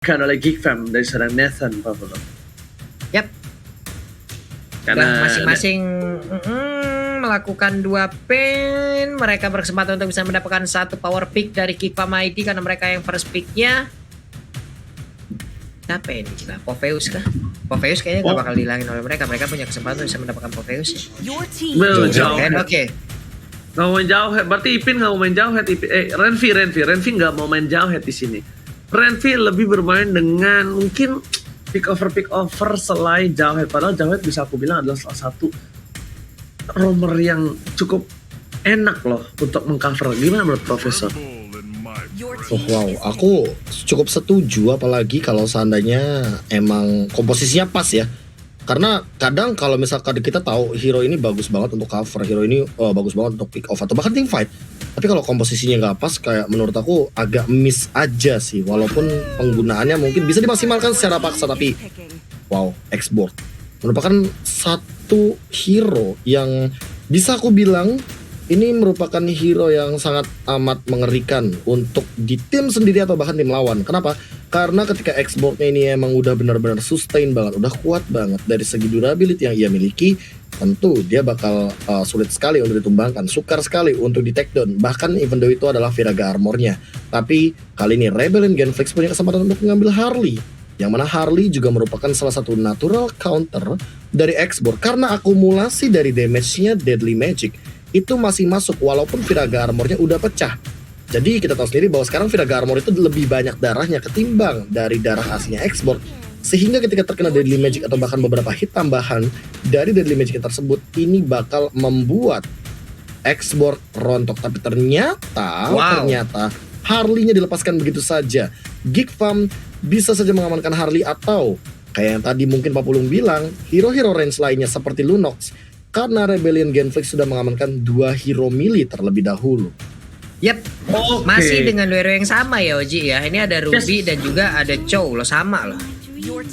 kan oleh Geek Fam dari seorang Nathan Pablo. Yap. Karena masing-masing melakukan 2 pin. Mereka berkesempatan untuk bisa mendapatkan 1 power pick dari Geek Fam ID karena mereka yang first picknya. Siapa ini? Popheus kah? Popheus kayaknya gak bakal dihilangin oleh mereka. Mereka punya kesempatan bisa mendapatkan Popheus ya. Jauh. Oke. Nggak mau main jauh head. Berarti Ipin nggak mau main jauh head. Renvi nggak mau main jauh head di sini. Renvi lebih bermain dengan mungkin pick over selain jauh head. Padahal jauh head bisa aku bilang adalah salah satu roamer yang cukup enak loh untuk mengcover. Gimana menurut Profesor? Oh wow, aku cukup setuju apalagi kalau seandainya emang komposisinya pas ya. Karena kadang kalau misalkan kita tahu hero ini bagus banget untuk cover, hero ini bagus banget untuk pick off atau bahkan team fight. Tapi kalau komposisinya nggak pas, kayak menurut aku agak miss aja sih. Walaupun penggunaannya mungkin bisa dimaksimalkan secara paksa, tapi wow, Export merupakan satu hero yang bisa aku bilang ini merupakan hero yang sangat amat mengerikan untuk di tim sendiri atau bahkan tim lawan. Kenapa? Karena ketika X-Board-nya ini emang udah benar-benar sustain banget, udah kuat banget dari segi durability yang ia miliki, tentu dia bakal sulit sekali untuk ditumbangkan, sukar sekali untuk di take down, bahkan even though itu adalah Viraga armornya. Tapi kali ini Rebellion Genflix punya kesempatan untuk mengambil Harley, yang mana Harley juga merupakan salah satu natural counter dari X-Board karena akumulasi dari damage-nya Deadly Magic itu masih masuk walaupun Viraga armornya udah pecah. Jadi kita tahu sendiri bahwa sekarang Viraga armor itu lebih banyak darahnya ketimbang dari darah aslinya X-Board. Sehingga ketika terkena Deadly Magic atau bahkan beberapa hit tambahan dari Deadly Magic tersebut, ini bakal membuat X-Board rontok. Tapi ternyata Harley-nya dilepaskan begitu saja. Geek Fam bisa saja mengamankan Harley atau kayak yang tadi mungkin Pak Pulung bilang, hero-hero range lainnya seperti Lunox. Karena Rebellion Genflix sudah mengamankan 2 hero melee terlebih dahulu. Yap, masih dengan hero yang sama ya Oji ya. Ini ada Ruby dan juga ada Chow loh, sama loh.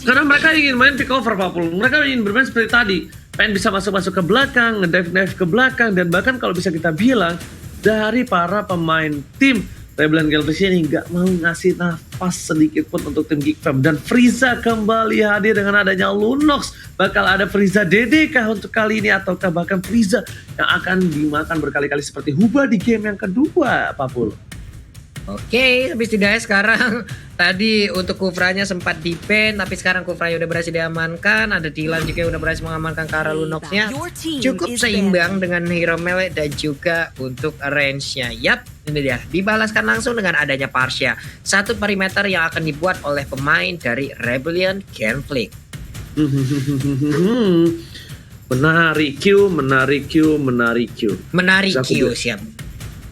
Karena mereka ingin main pick over Pak Pulung. Mereka ingin bermain seperti tadi. Pengen bisa masuk-masuk ke belakang, ngedive ke belakang. Dan bahkan kalau bisa kita bilang, dari para pemain tim Rebellion Genflix ini nggak mau ngasih nafas sedikit pun untuk tim Geek Fam. Dan Frieza kembali hadir dengan adanya Lunox. Bakal ada Frieza DD kah untuk kali ini, ataukah bahkan Frieza yang akan dimakan berkali-kali seperti Huba di game yang kedua, Pak Pul? Oke, tapi setidaknya sekarang tadi untuk Kufranya sempat di-ban, tapi sekarang Kufranya udah berhasil diamankan. Ada Dylan juga yang udah berhasil mengamankan Kara Lunox-nya. Cukup seimbang dengan hero melee dan juga untuk range-nya. Yap, ini dia. Dibalaskan langsung dengan adanya Parsia. 1 perimeter yang akan dibuat oleh pemain dari Rebellion Genflix. Menarik Q, siap.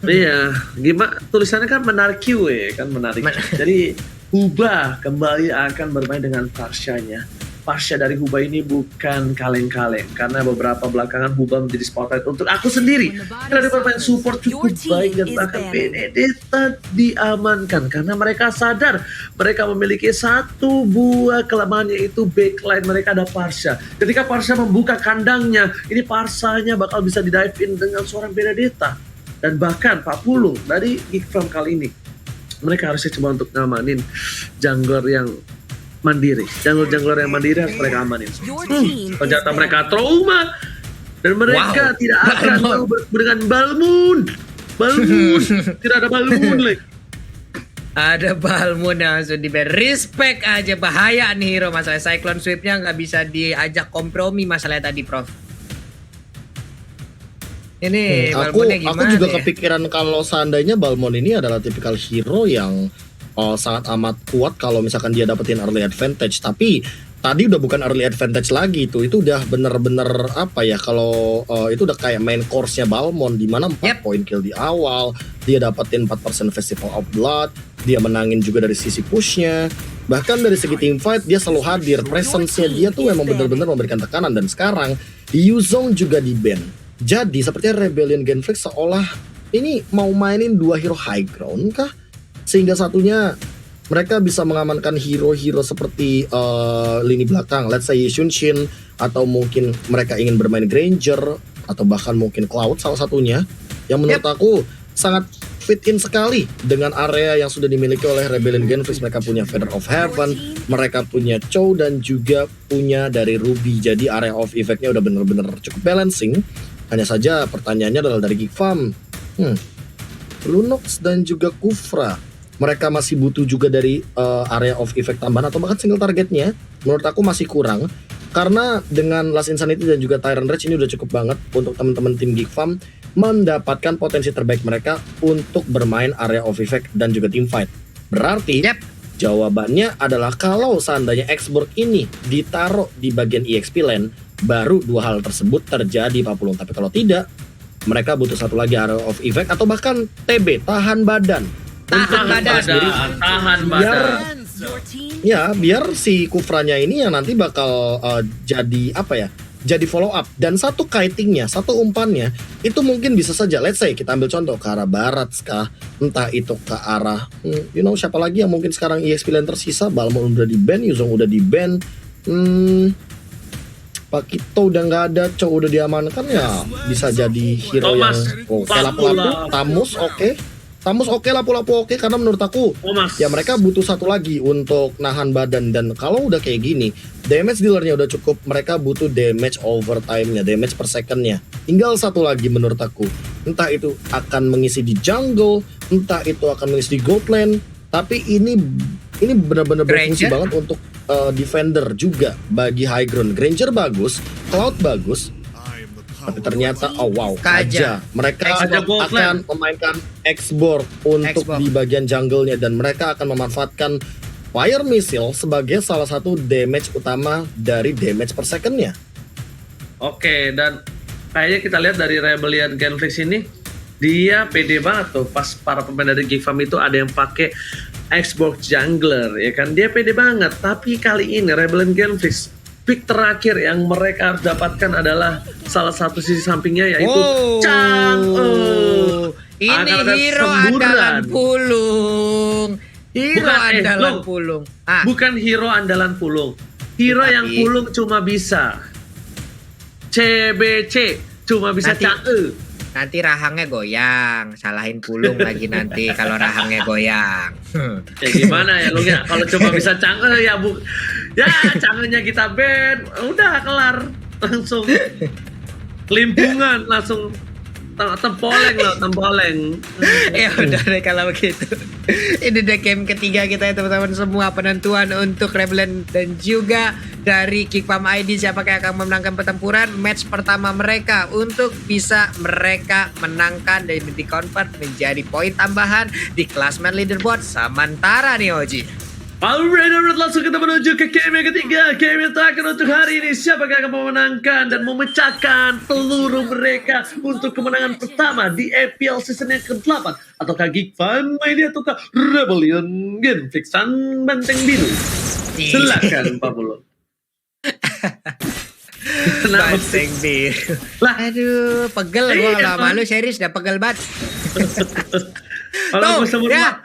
Iya, gimana tulisannya kan menarik Q ya, kan menarik. Jadi Huba kembali akan bermain dengan Parsia-nya. Parsia dari Huba ini bukan kaleng-kaleng, karena beberapa belakangan Huba menjadi spotlight untuk aku sendiri. Karena bermain support cukup baik dan bahkan Benedetta diamankan karena mereka sadar mereka memiliki 1 buah kelemahan, yaitu backline mereka ada Parsia. Ketika Parsia membuka kandangnya, ini Parsanya bakal bisa di-dive in dengan seorang Benedetta. Dan bahkan Pak Pulung dari Geek Fam kali ini, mereka harusnya coba untuk ngamanin jungler yang mandiri. Jungler yang mandiri harus mereka amanin. Ternyata mereka trauma dan mereka tidak akan mau dengan Balmun. Tidak ada Balmun lagi. Ada Balmun yang langsung di-ban. Respect aja, bahaya nih hero. Masalah Cyclone Sweep-nya nggak bisa diajak kompromi masalahnya tadi, Prof. Ini aku juga kepikiran kalau seandainya Balmon ini adalah tipikal hero yang sangat amat kuat kalau misalkan dia dapetin early advantage. Tapi tadi udah bukan early advantage lagi, itu udah bener-bener apa ya, kalau itu udah kayak main course-nya Balmon, dimana 4 point kill di awal, dia dapetin 4% Festival of Blood, dia menangin juga dari sisi push-nya, bahkan dari segi team fight dia selalu hadir, presence-nya dia tuh memang bener-bener memberikan tekanan. Dan sekarang Yuzong juga di-ban. Jadi sepertinya Rebellion Genflix seolah ini mau mainin 2 hero high ground kah? Sehingga satunya mereka bisa mengamankan hero-hero seperti lini belakang, let's say Shunshin, atau mungkin mereka ingin bermain Granger, atau bahkan mungkin Cloud salah satunya. Yang menurut aku sangat fit in sekali dengan area yang sudah dimiliki oleh Rebellion Genflix. Mereka punya Feather of Heaven, mereka punya Chow, dan juga punya dari Ruby. Jadi area of effect-nya udah bener-bener cukup balancing. Hanya saja pertanyaannya adalah dari Geek Farm, Lunox dan juga Kufra, mereka masih butuh juga dari area of effect tambahan atau bahkan single targetnya. Menurut aku masih kurang, karena dengan Last Insanity dan juga Tyrant Rage ini udah cukup banget untuk teman-teman tim Geek Farm mendapatkan potensi terbaik mereka untuk bermain area of effect dan juga team fight. Berarti jawabannya adalah kalau seandainya X-Borg ini ditaruh di bagian EXP lane, baru dua hal tersebut terjadi Pak Pulung. Tapi kalau tidak, mereka butuh satu lagi area of effect atau bahkan TB, tahan badan. Tahan badan. Biar si Kufranya ini yang nanti bakal jadi apa ya? Jadi follow up. Dan satu kitingnya, satu umpannya itu mungkin bisa saja, let's say kita ambil contoh ke arah barat kah, entah itu ke arah siapa lagi yang mungkin sekarang EXP lane tersisa. Balmond udah di ban, Yuzong udah di ban, Pakito udah nggak ada, Chow udah diamankan, ya bisa jadi hero Thomas, yang lapu-lapu. Tamus Tamus oke, lapu-lapu oke, karena menurut aku ya mereka butuh satu lagi untuk nahan badan. Dan kalau udah kayak gini, damage dealernya udah cukup, mereka butuh damage overtime-nya, damage per second-nya. Tinggal satu lagi menurut aku, entah itu akan mengisi di jungle, entah itu akan mengisi di gold lane. Tapi ini benar-benar berfungsi banget untuk defender juga bagi high ground. Granger bagus, Cloud bagus, tapi ternyata Kaja. Mereka akan memainkan X-Borg untuk di bagian jungle-nya, dan mereka akan memanfaatkan Fire Missile sebagai salah satu damage utama dari damage per second-nya. Oke, dan kayaknya kita lihat dari Rebellion Genflix ini, dia pede banget tuh pas para pemain dari Geek Farm itu ada yang pakai Xbox Jungler, ya kan, dia pede banget. Tapi kali ini Rebellion Genflix pick terakhir yang mereka harus dapatkan adalah salah satu sisi sampingnya, yaitu Chang'e. Ini hero andalan Pulung. Bukan hero andalan Pulung. Hero yang Pulung cuma bisa CBC, cuma bisa Chang'e. Nanti rahangnya goyang, salahin Pulung lagi nanti kalau rahangnya goyang. Ya gimana ya lu ya, kalau cuma bisa Chang'e ya Chang'e-nya kita ban, udah kelar, langsung limpungan, langsung tempoleng. Ya udah deh kalau begitu. Ini udah game ketiga kita ya teman-teman semua, penentuan untuk Rebellion dan juga dari Geek Farm ID siapa yang akan memenangkan pertempuran match pertama mereka untuk bisa mereka menangkan dan di-convert menjadi poin tambahan di klasmen leaderboard sementara nih Oji. Alright, langsung kita menuju ke game yang ketiga, game yang terakhir untuk hari ini. Siapa yang akan memenangkan dan memecahkan peluru mereka untuk kemenangan pertama di EPL season yang ke-8? Ataukah Geek Farm ini ataukah Rebellion Genflix Sang Banteng Biru? Silakan Pak Pulung. Banteng Biru. Aduh, pegel gua lama lu serius dah, pegel banget. Tuh, ya.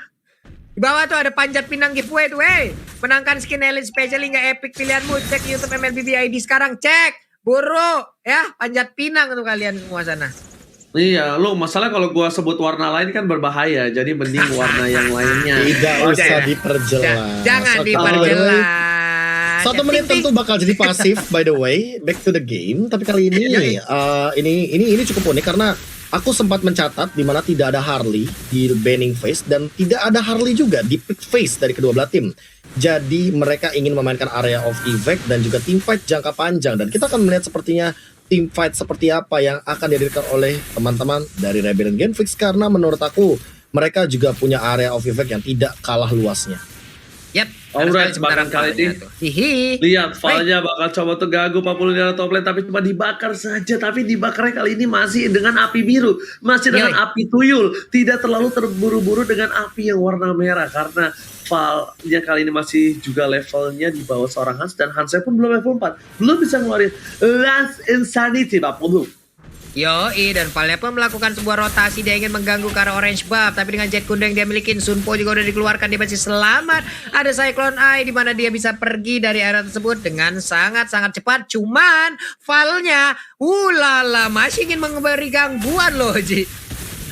Di bawah tuh ada panjat pinang giveaway tuh, menangkan skin elite special hingga epic pilihanmu. Cek YouTube MLBB ID sekarang, cek buru ya, panjat pinang tuh kalian semua sana. Iya, lo masalah kalau gua sebut warna lain kan berbahaya, jadi mending warna yang lainnya. Tidak usah diperjelas. Jangan diperjelas. 1 menit tentu bakal jadi pasif. By the way, back to the game. Tapi kali ini ini cukup unik karena aku sempat mencatat di mana tidak ada Harley di banning phase dan tidak ada Harley juga di pick phase dari kedua belah tim. Jadi mereka ingin memainkan area of effect dan juga team fight jangka panjang, dan kita akan melihat sepertinya team fight seperti apa yang akan dihadirkan oleh teman-teman dari Rebellion Genflix, karena menurut aku mereka juga punya area of effect yang tidak kalah luasnya. Yap. Alright, bahkan kali ini lihat filenya bakal coba tuh gagu 40 di top lane, tapi cuma dibakar saja. Tapi dibakarnya kali ini masih dengan api biru, masih dengan api tuyul, tidak terlalu terburu-buru dengan api yang warna merah, karena filenya kali ini masih juga levelnya di bawah seorang Hans, dan Hansnya pun belum level 4, belum bisa ngeluarin Last Insanity 40. Yoi, dan Valnya pun melakukan sebuah rotasi. Dia ingin mengganggu ke arah orange buff, tapi dengan jet kuda yang dia miliki, Sunpo juga udah dikeluarkan, dia masih selamat. Ada Cyclone Eye di mana dia bisa pergi dari area tersebut dengan sangat-sangat cepat. Cuman Valnya masih ingin memberi gangguan loh, Ji.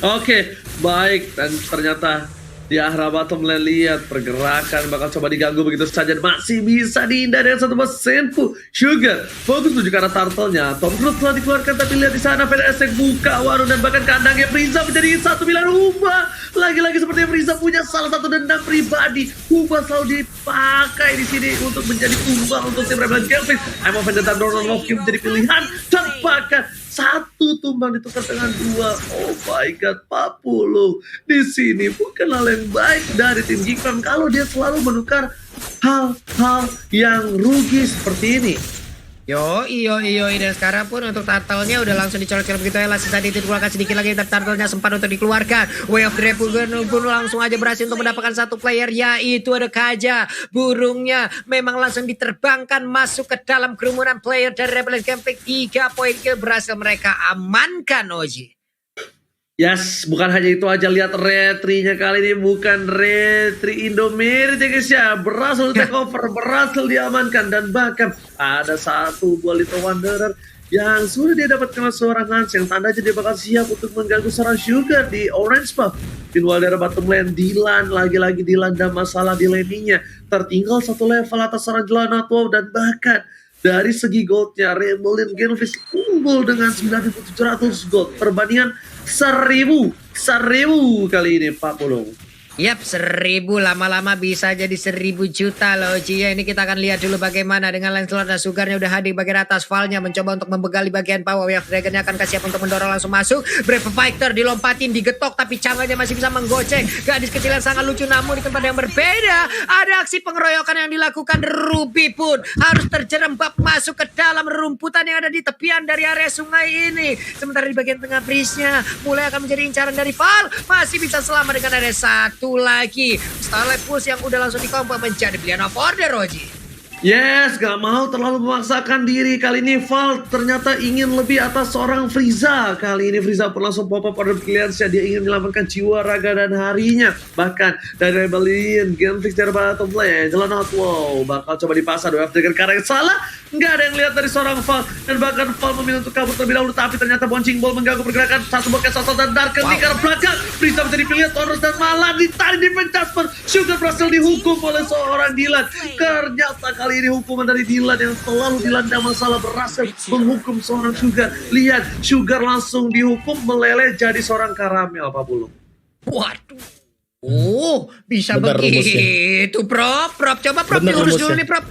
Oke, baik, dan ternyata di arah bottom lane lihat pergerakan bakal coba diganggu begitu saja, masih bisa dihindari dengan satu mesin fu. Sugar fokus menuju ke arah turtle-nya. Tom Cruise telah dikeluarkan, tapi lihat di sana PDS buka warung dan bahkan kandangnya Frieza menjadi satu pilihan Huba. Lagi-lagi sepertinya Frieza punya salah satu dendam pribadi. Huba selalu dipakai di sini untuk menjadi tumbal untuk tim Rebel Gelfix. I'm of Vendetta Donald Lofky menjadi pilihan, dan bahkan satu tumbang ditukar dengan dua. Oh my god, 40 di sini bukan hal yang baik dari tim Geekfam kalau dia selalu menukar hal-hal yang rugi seperti ini. Dan sekarang pun untuk turtle-nya udah langsung dicolok-colok begitu ya. Sisa dikeluarkan sedikit lagi, turtle-nya sempat untuk dikeluarkan. Way of Dragon pun langsung aja berhasil untuk mendapatkan satu player, yaitu ada Kaja. Burungnya memang langsung diterbangkan masuk ke dalam kerumunan player dari Rebel Gameplay. 3 poin kill berhasil mereka amankan, Oji. Yes, bukan hanya itu aja, lihat retrinya kali ini bukan retri Indomaret ya guys ya. Berhasil take over, berhasil diamankan, dan bahkan ada satu buah Little Wanderer yang sudah dia dapatkan seorang Hans yang tandanya dia bakal siap untuk mengganggu seorang Sugar di orange buff. Meanwhile dari bottom lane, Dylan lagi-lagi dilanda masalah di lane-nya. Tertinggal satu level atas seorang Jelanatwo, dan bahkan dari segi goldnya Rebellion Gelfix unggul dengan 9.700 gold perbandingan 1000 kali ini Pak Pulung. Yap, 1000 lama-lama bisa jadi 1000 juta loh Ci. Ini kita akan lihat dulu bagaimana dengan Lancelot dan Sugarnya udah hadir bagian atas. Valnya mencoba untuk membegali bagian bawah. Way of Dragonnya akan kasih untuk mendorong langsung masuk. Brave Fighter dilompatin, digetok, tapi canggahnya masih bisa menggoceng. Gadis kecil yang sangat lucu, namun di tempat yang berbeda ada aksi pengeroyokan yang dilakukan. Ruby pun harus terjerembab masuk ke dalam rumputan yang ada di tepian dari area sungai ini. Sementara di bagian tengah Breeze-nya mulai akan menjadi incaran dari Val. Masih bisa selamat dengan ada satu lagi Starlight Pulse yang udah langsung dikompak menjadi pilihan of order, Roji. Yes, gak mau terlalu memaksakan diri. Kali ini Val ternyata ingin lebih atas seorang Frieza. Kali ini Frieza pun langsung pop-up order clearance. Dia ingin menyelamatkan jiwa, raga, dan harinya. Bahkan dari Rebellion Genfix dari bottom lane, Jelanatwo bakal coba dipasar. WF dengan cara yang salah, nggak ada yang lihat dari seorang Val. Dan bahkan Val memilih untuk kabur terlebih dahulu, tapi ternyata Bouncing Ball mengganggu pergerakan satu bokeh Sasol dan Darken di arah belakang. Frieza menjadi pilihan Taurus dan malah ditarik di Jasper. Sugar berhasil dihukum oleh seorang Dylan. Ternyata kali ini hukuman dari Dylan yang selalu dilanda masalah berhasil menghukum seorang Sugar. Lihat, Sugar langsung dihukum meleleh jadi seorang karamel, Pak Pulung. Waduh. Oh, bisa Benar begitu, Prop. Coba Prop diurus dulu nih, Prop.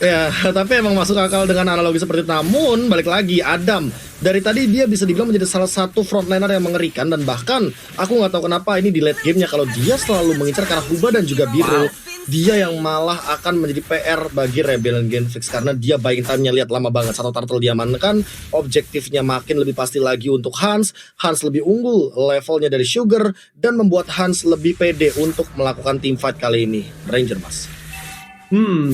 Ya, tapi emang masuk akal dengan analogi seperti itu. Namun, balik lagi, Adam dari tadi dia bisa dibilang menjadi salah satu frontliner yang mengerikan. Dan bahkan, aku nggak tahu kenapa ini di late gamenya, kalau dia selalu mengincar ke arah Huba dan juga Biru, dia yang malah akan menjadi PR bagi Rebellion Genfix. Karena dia buying time-nya lihat lama banget. Satu turtle diamankan, objektifnya makin lebih pasti lagi untuk Hans. Hans lebih unggul levelnya dari Sugar, dan membuat Hans lebih pede untuk melakukan teamfight kali ini. Ranger, Mas.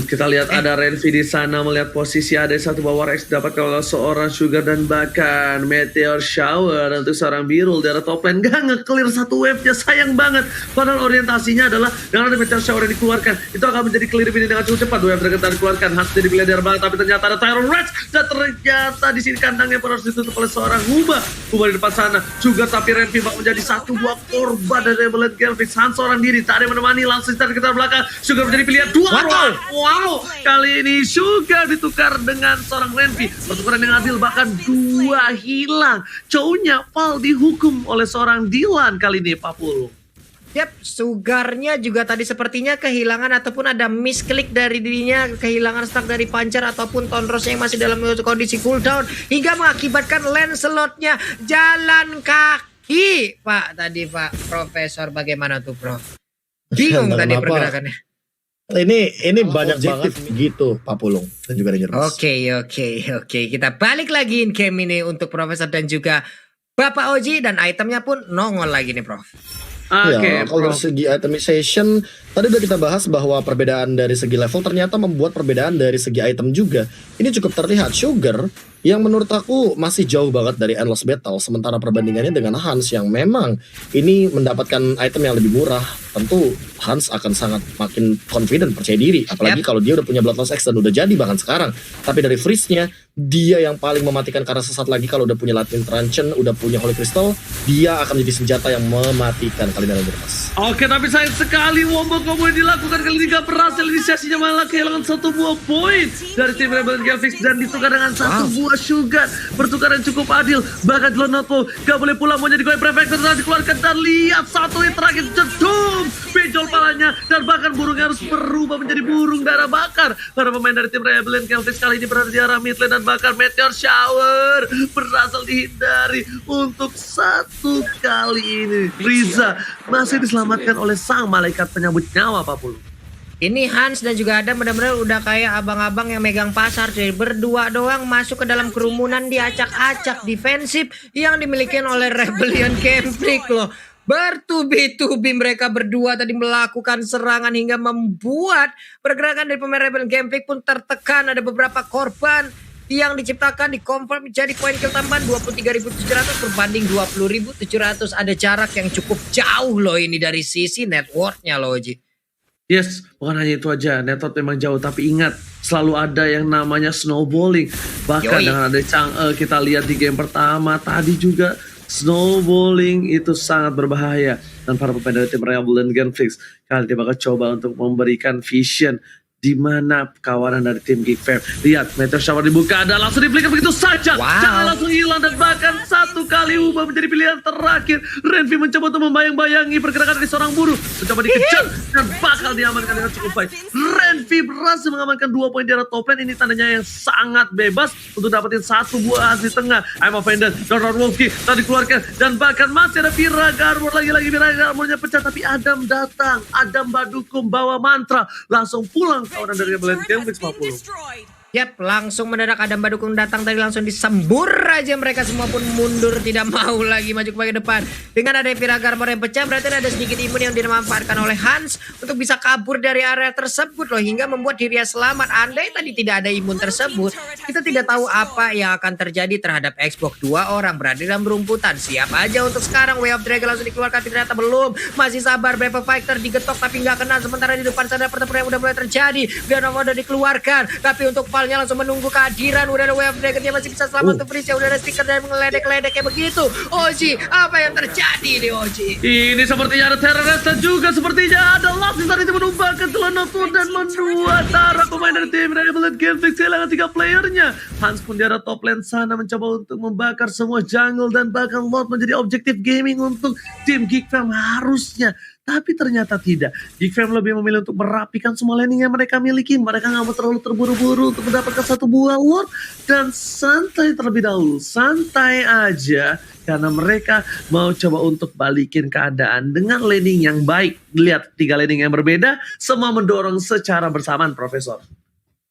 Kita lihat ada Renvi di sana melihat posisi ada satu bawah Rex dapat kalau seorang Sugar dan bahkan Meteor Shower untuk seorang Birul dari top lane gak nge-clear satu wave-nya, sayang banget. Padahal orientasinya adalah dengan ada Meteor Shower yang dikeluarkan itu akan menjadi clear ini dengan cukup cepat. Wave Dragon dikeluarkan, Hans jadi pilihan dari banget, tapi ternyata ada Tyrone Rex dan ternyata di sini kandangnya pun harus ditutup oleh seorang Huba di depan sana. Sugar tapi Renvi bakal menjadi satu buah korban dari Rebellion Gelfix. Hans seorang diri tak ada yang menemani, langsung ditarik ke belakang. Sugar menjadi pilihan dua. Wow, kali ini Sugar ditukar dengan seorang Renvi. Pertukaran yang adil, bahkan dua hilang. Cowoknya Val dihukum oleh seorang Dylan kali ini, Pak Pul. Yap, Sugarnya juga tadi sepertinya kehilangan ataupun ada misklik dari dirinya, kehilangan stack dari Pancer ataupun Tonrosnya yang masih dalam kondisi cooldown hingga mengakibatkan Lancelotnya jalan kaki. Pak, tadi Pak Profesor bagaimana tuh, Prof? Bingung tadi pergerakannya. Ini banyak banget gitu Pak Pulung dan juga Ranger Mas. Oke. Kita balik lagi in game ini untuk Profesor dan juga Bapak Oji, dan itemnya pun nongol lagi nih, Prof. Ya, kalau dari segi itemization tadi udah kita bahas bahwa perbedaan dari segi level ternyata membuat perbedaan dari segi item juga. Ini cukup terlihat. Sugar yang menurut aku masih jauh banget dari Endless Battle, sementara perbandingannya dengan Hans yang memang ini mendapatkan item yang lebih murah, tentu Hans akan sangat makin confident, percaya diri, apalagi kalau dia udah punya Bloodlust X dan udah jadi bahkan sekarang. Tapi dari freeze-nya, dia yang paling mematikan karena sesaat lagi kalau udah punya Lightning Truncheon, udah punya Holy Crystal, dia akan menjadi senjata yang mematikan Kalina Berpas. Oke, tapi sayang sekali wombo combo yang dilakukan kali ini gak berhasil. Inisiasinya malah kehilangan satu buah poin dari tim Rebel Graphics dan ditukar dengan satu buah Shogun. Pertukaran cukup adil. Bahkan Lonopo gak boleh pulang, mau jadi Goy Prefector dan dikeluarkan. Dan lihat satu yang terakhir, jedum, benjol palanya. Dan bahkan burungnya harus berubah menjadi burung darah bakar. Para pemain dari tim Rebel Graphics kali ini berada di arah mid lane dan bahkan Meteor Shower berhasil dihindari untuk satu kali ini. Riza masih diselamatkan oleh sang malaikat penyambut nyawa, Pak Pulu. Ini Hans dan juga Adam benar-benar udah kayak abang-abang yang megang pasar, cuy. Berdua doang masuk ke dalam kerumunan diacak-acak defensif yang dimiliki oleh Rebellion Conflict loh. Bertubi-tubi mereka berdua tadi melakukan serangan hingga membuat pergerakan dari pemain Rebellion Conflict pun tertekan. Ada beberapa korban yang diciptakan dikonfirm menjadi poin kill tambahan 23.700 berbanding 20.700. Ada jarak yang cukup jauh loh ini dari sisi networknya loh, Ji. Yes, bukan hanya itu aja, network memang jauh, tapi ingat selalu ada yang namanya snowballing. Bahkan dengan ada Chang'e kita lihat di game pertama tadi juga snowballing itu sangat berbahaya. Dan para pemain dari tim Rebel Graphics kali ini bakal coba untuk memberikan vision di mana kawanan dari tim Geek Fam. Lihat, Meteor Shower dibuka dan langsung diflicker begitu saja. Jangan langsung hilang dan bahkan satu kali ubah menjadi pilihan terakhir. Renvi mencoba untuk membayang-bayangi pergerakan dari seorang buruh. Mencoba dikejar dan bakal diamankan dengan cukup baik. Renvi berhasil mengamankan 2 poin di arah top lane. Ini tandanya yang sangat bebas untuk dapetin satu buah as di tengah. I'm offended. Donald Wolfki tadi dikeluarkan dan bahkan masih ada Viraga Armor. Lagi-lagi Viraga Armornya pecah, tapi Adam datang. Adam Badukum bawa mantra langsung pulang kawanan dari Rebellion Conflict 50. Yap, langsung mendadak Adam Badukung datang tadi langsung disembur aja, mereka semua pun mundur, tidak mau lagi maju ke depan. Dengan ada Viraga Armor yang pecah, berarti ada sedikit imun yang dimanfaatkan oleh Hans untuk bisa kabur dari area tersebut loh, hingga membuat dirinya selamat. Andai tadi tidak ada imun tersebut, kita tidak tahu apa yang akan terjadi terhadap Xbox. 2 orang berada dalam rumputan, siap aja untuk sekarang. Way of Dragon langsung dikeluarkan, ternyata belum, masih sabar. Brave Fighter digetok tapi nggak kena, sementara di depan sana pertempuran yang udah mulai terjadi. Granova udah dikeluarkan, tapi untuk Valnya langsung menunggu kehadiran. Udah ada Way of Dragon, dia masih bisa selamat untuk Freeze. Udah ada stiker dan ngeledek-ledek kayak begitu. Oji, apa yang terjadi nih Oji? Ini sepertinya ada terrorist dan juga sepertinya ada Last saat itu menumbangkan Telonotu dan membuat para pemain dari tim Rebel Graphics kehilangan 3 playernya. Hans pun di arah top lane sana mencoba untuk membakar semua jungle dan bahkan Lord menjadi objektif gaming untuk tim Geek Fam harusnya. Tapi ternyata tidak. Geek Fam lebih memilih untuk merapikan semua laning yang mereka miliki. Mereka nggak mau terlalu terburu-buru untuk mendapatkan satu buah Lord. Dan santai terlebih dahulu. Santai aja. Karena mereka mau coba untuk balikin keadaan dengan laning yang baik. Lihat 3 laning yang berbeda. Semua mendorong secara bersamaan, Profesor.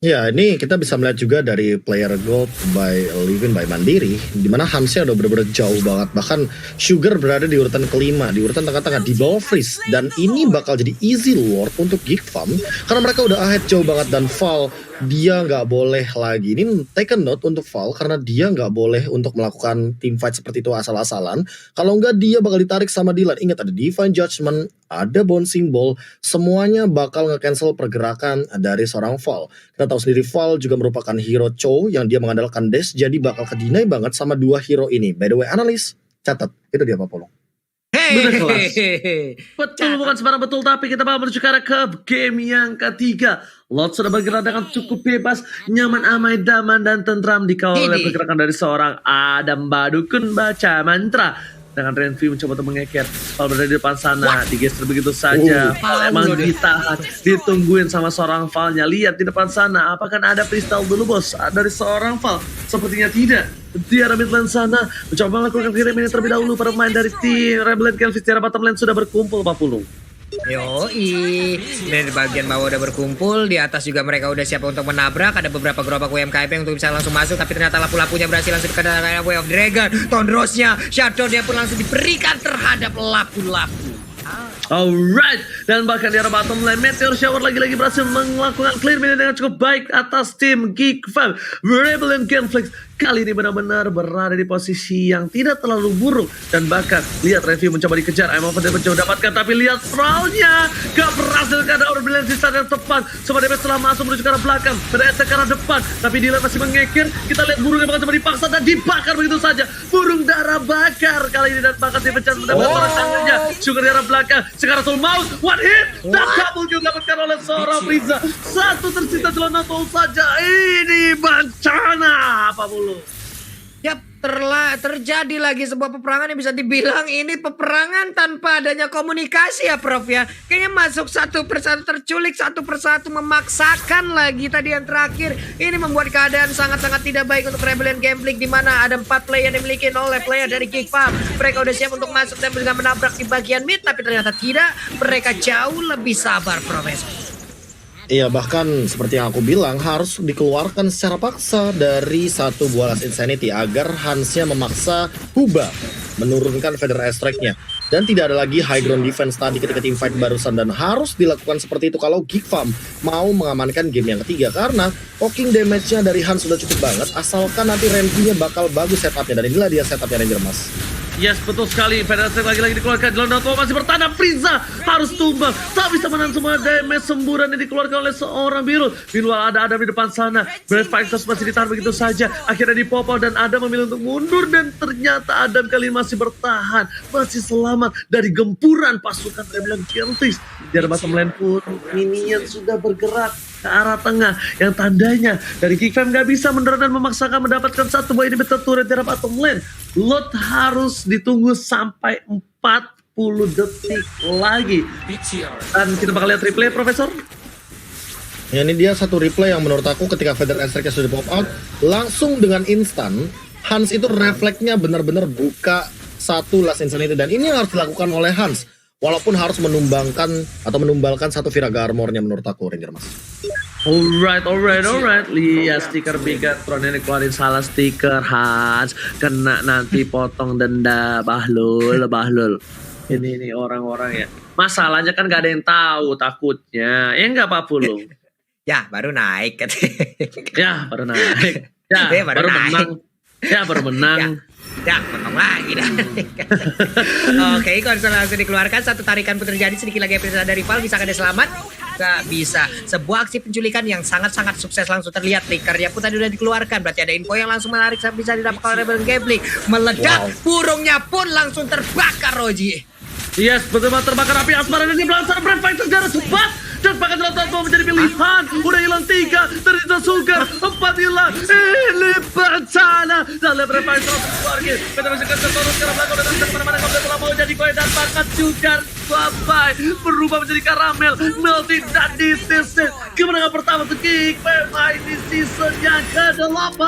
Ya, ini kita bisa melihat juga dari player gold by Livin by Mandiri, dimana Hansnya udah bener-bener jauh banget. Bahkan Sugar berada di urutan kelima, di urutan tengah-tengah, di bawah Freeze. Dan ini bakal jadi easy Lord untuk Geek Fam, karena mereka udah ahead jauh banget. Dan Val, dia nggak boleh lagi, ini take a note untuk Val, karena dia nggak boleh untuk melakukan team fight seperti itu asal-asalan. Kalau nggak, dia bakal ditarik sama Dylan. Ingat, ada Divine Judgment, ada Bouncing Ball, semuanya bakal nge-cancel pergerakan dari seorang Val. Kita tahu sendiri Val juga merupakan hero Cho yang dia mengandalkan dash, jadi bakal ke-deny banget sama 2 hero ini. By the way, analis, catat, itu dia Pak Polong. Bener kelas. Betul, bukan sembarang betul, tapi kita bakal menuju ke game yang ketiga. Lot sudah bergerak dengan cukup bebas, nyaman, amai, daman, dan tentram dikawal oleh pergerakan dari seorang Adam Badukun baca mantra. Dengan Renvi mencoba untuk mengeker, Val berada di depan sana, digeser begitu saja. Val emang ditahan, ditungguin sama seorang Valnya. Lihat di depan sana, apakah ada pistol dulu bos dari seorang Val? Sepertinya tidak. Di arah mid lane sana, mencoba melakukan kirim ini terlebih dahulu. Para pemain dari tim Rebellion Kelvis di arah bottom lane sudah berkumpul, Pak Pulung. Yoi, dari bagian bawah udah berkumpul, di atas juga mereka udah siap untuk menabrak. Ada beberapa gerobak UMKP untuk bisa langsung masuk, tapi ternyata lapu-lapunya berhasil langsung ke dalam Way of Dragon. Tondrosnya, Shutdown-nya pun langsung diberikan terhadap lapu-lapu. Alright, dan bahkan di arah bottom lane Meteor Shower lagi-lagi berhasil melakukan clear minion dengan cukup baik atas tim Geek Fam. Rebellion Conflict kali ini benar-benar berada di posisi yang tidak terlalu buruk. Dan bahkan lihat review mencoba dikejar, Emang mencoba dapatkan, tapi lihat Thrall-nya gak berhasil karena Orbilan di saat yang tepat. Coba DP setelah masuk menuju ke arah belakang, berada ke arah depan, tapi Dylan masih mengekir. Kita lihat burungnya bakal coba dipaksa dan dibakar begitu saja. Burung darah bakar kali ini dan bakal dipecah mendapat orang tangannya. Sugar di arah belakang, sekarang Soul Mouse, one hit dan double kill dapatkan oleh seorang Frieza. Satu tersisa Jelanatul saja. Ini bencana apa mulu? Yap, terjadi lagi sebuah peperangan yang bisa dibilang ini peperangan tanpa adanya komunikasi ya Prof ya. Kayaknya masuk satu persatu, terculik satu persatu, memaksakan lagi tadi yang terakhir. Ini membuat keadaan sangat-sangat tidak baik untuk Rebellion Gameplay, di mana ada 4 player yang dimiliki oleh player dari Geek Farm. Mereka udah siap untuk masuk dan juga menabrak di bagian mid, tapi ternyata tidak. Mereka jauh lebih sabar, Profesor. Iya, bahkan seperti yang aku bilang harus dikeluarkan secara paksa dari satu buah Last Insanity agar Hansnya memaksa Huba menurunkan Feather Airstrike-nya. Dan tidak ada lagi high ground defense tadi ketika team fight barusan, dan harus dilakukan seperti itu kalau Geek Farm mau mengamankan game yang ketiga, karena poking damage-nya dari Hans sudah cukup banget asalkan nanti Renki-nya bakal bagus setupnya, dan inilah dia setupnya Ranger Mas. Yes, betul sekali. Feather lagi dikeluarkan. Jelanatul masih bertahan. Frieza harus tumbang. Tak bisa menahan semua damage semburan yang dikeluarkan oleh seorang Birul. Birul ada di depan sana. Brave Fighters masih ditahan begitu saja. Akhirnya dipopol dan Adam memilih untuk mundur. Dan ternyata Adam kali ini masih bertahan. Masih selamat dari gempuran pasukan Rebellion Gameplay. Di arah bottom lane pun minion sudah bergerak ke arah tengah, yang tandanya dari Geek Fam gak bisa mendorong dan memaksakan mendapatkan satu buah inhibitor turret di arah bottom lane. Lot harus ditunggu sampai 40 detik lagi. Dan kita bakal lihat replay, Profesor. Ya, ini dia satu replay yang menurut aku ketika Feather Airstrike sudah pop out, langsung dengan instan Hans itu refleksnya benar-benar buka satu Last Insanity, dan ini yang harus dilakukan oleh Hans. Walaupun harus menumbalkan satu Viraga Armor-nya menurut aku, Ranger Mas. Alright. Lihat stiker Bigatron ini keluarin salah stiker, Hans. Kena nanti potong denda, bahlul. Ini orang-orang ya. Masalahnya kan gak ada yang tahu takutnya. Ya enggak Pak Pulung. Ya, baru naik. Ya, baru naik. Ya, baru menang. Ya, baru menang. Ya, potong lagi dah. Oke, konsol langsung dikeluarkan. Satu tarikan pun terjadi. Sedikit lagi episode dari Val. Bisa ada selamat? Gak bisa. Sebuah aksi penculikan yang sangat-sangat sukses langsung terlihat. Triggernya pun tadi udah dikeluarkan. Berarti ada info yang langsung menarik. Bisa didapatkan oleh Rebellion Gameplay. Meledak. Burungnya pun langsung terbakar, Roji. Yes, betul-betul terbakar api asmara ini belakang Brave Fighters secara cepat. Dan bahkan Jelanatul menjadi pilihan. Udah hilang 3, ternyata Sugar 4 hilang. Ini bencana. Dan Brave Fighters langsung keluarga. Kita masih ke turun ke belakang. Dan kemana-mana kalau telah mau jadi kue dan bakat Sugar. Bye-bye. Berubah menjadi karamel. Melting dan ditisis. Kemenangan pertama untuk Geek Fam di season yang ke-8.